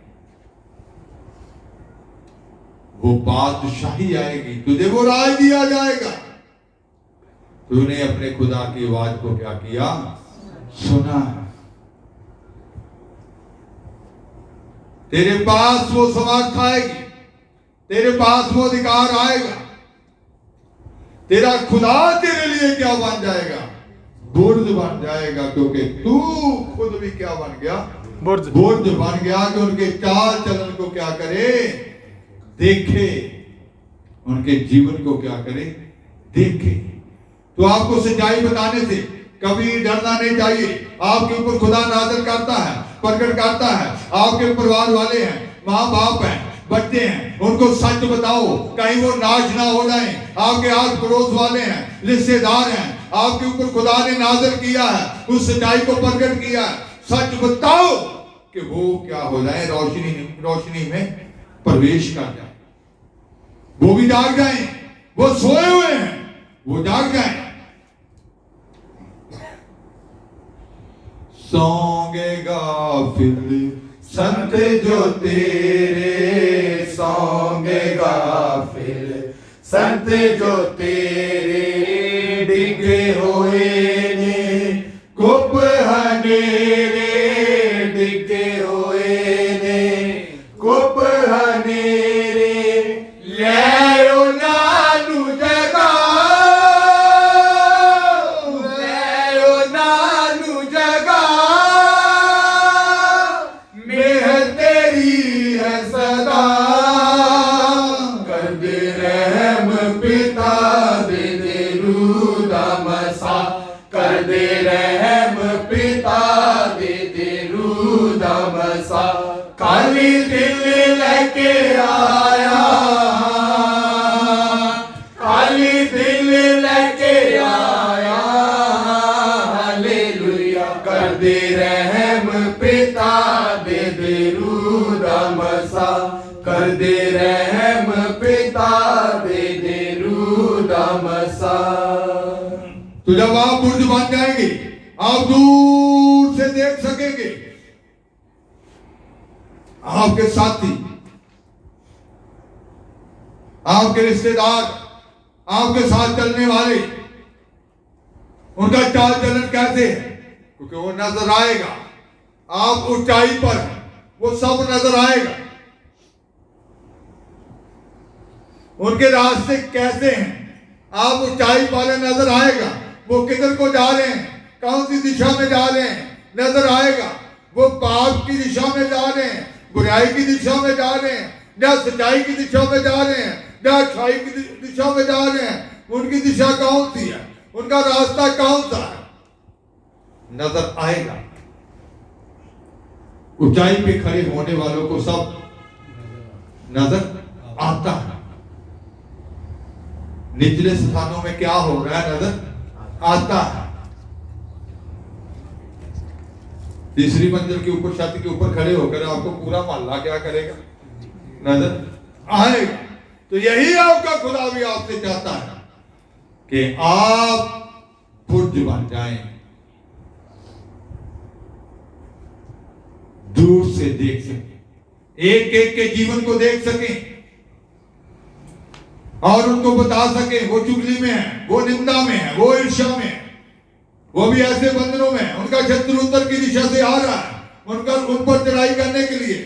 वो बादशाही आएगी, तुझे वो राज दिया जाएगा। तूने अपने खुदा की आवाज को क्या किया? सुना है। तेरे पास वो समर्थ आएगी, तेरे पास वो अधिकार आएगा। तेरा खुदा तेरे लिए क्या बन जाएगा? बुर्ज बन जाएगा, क्योंकि तू खुद भी क्या बन गया? बुर्ज बन गया। कि उनके चाल चलन को क्या करे? देखे। उनके जीवन को क्या करे? देखे। तो आपको सच्चाई बताने से कभी डरना नहीं चाहिए। आपके ऊपर खुदा नाज़र करता है, प्रकट करता है। आपके परिवार वाले हैं, माँ बाप हैं, बच्चे हैं, उनको सच बताओ, कहीं वो नाश ना हो जाएं। आपके आस पड़ोस वाले हैं, रिश्तेदार हैं, आपके ऊपर खुदा ने नाज़र किया है, उस सच्चाई को प्रकट किया है। सच बताओ कि वो क्या हो जाए? रोशनी में प्रवेश कर जाए। वो भी जाग जाए। वो सोए हुए हैं, वो जाग जाए। सोंगे गाफिल संत जो तेरे, सोंगे गाफिल संत जो तेरे, डिगे हुए ने कुप हनेरे, डिगे हुए मसा कर दे रहम पिता दे दे रूदा मसा खाली दिल लेके आया खाली दिल लेके आया हालेलुया कर दे रहम पिता दे दे रूदा मसा कर दे रहम पिता दे दे रूदा मसा। तो जब आप बुर्ज बन जाएंगे आप दूर से देख सकेंगे आपके साथी, आपके रिश्तेदार, आपके साथ चलने वाले, उनका चाल चलन कैसे है, क्योंकि वो नजर आएगा। आप ऊंचाई पर वो सब नजर आएगा। उनके रास्ते कैसे हैं आप ऊंचाई वाले नजर आएगा। वो किधर को जा रहे हैं, कौन सी दिशा में जा रहे हैं नजर आएगा। वो पाप की दिशा में जा रहे हैं, बुराई की दिशा में जा रहे हैं, या सच्चाई की दिशा में जा रहे हैं, या अच्छाई की दिशा में जा रहे हैं। उनकी दिशा कौन सी है, उनका रास्ता कौन सा है, नजर आएगा। ऊंचाई पे खड़े होने वालों को सब नजर आता है। निचले स्थानों में क्या हो रहा है नजर आता है। तीसरी मंजिल के ऊपर, छत के ऊपर खड़े होकर आपको पूरा मोहल्ला क्या करेगा, नजर आएगा। तो यही आपका खुदा भी आपसे चाहता है कि आप बुर्ज बन जाएं, दूर से देख सकें, एक एक के जीवन को देख सकें और उनको बता सके वो चुगली में है, वो निंदा में है, वो ईर्ष्या में है, वो भी ऐसे बंधनों में है। उनका शत्रु उत्तर की दिशा से आ रहा है, उनका उन पर चढ़ाई करने के लिए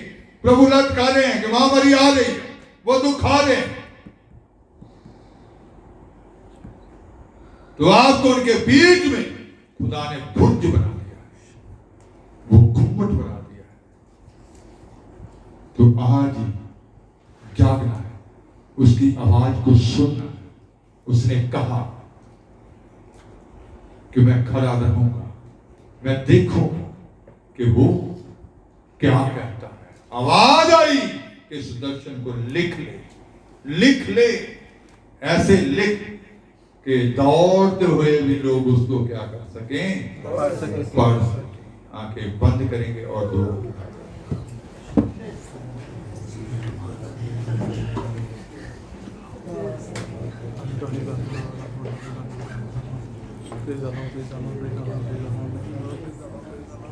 प्रभु लटका रहे हैं कि महामारी आ रही है, वो दुख आ रहे हैं। तो आपको उनके बीच में खुदा ने बुर्ज बना दिया है, वो घुम्मट बना दिया है। तो आज ही जागना है, उसकी आवाज को सुनना है। उसने कहा कि मैं खड़ा रहूंगा, मैं देखूंगा कि वो क्या कहता है। आवाज आई कि इस दर्शन को लिख ले, लिख ले, ऐसे लिख कि दौड़ते हुए भी लोग उसको क्या कर सकें, पढ़ सकें। आंखें बंद करेंगे और दो Please,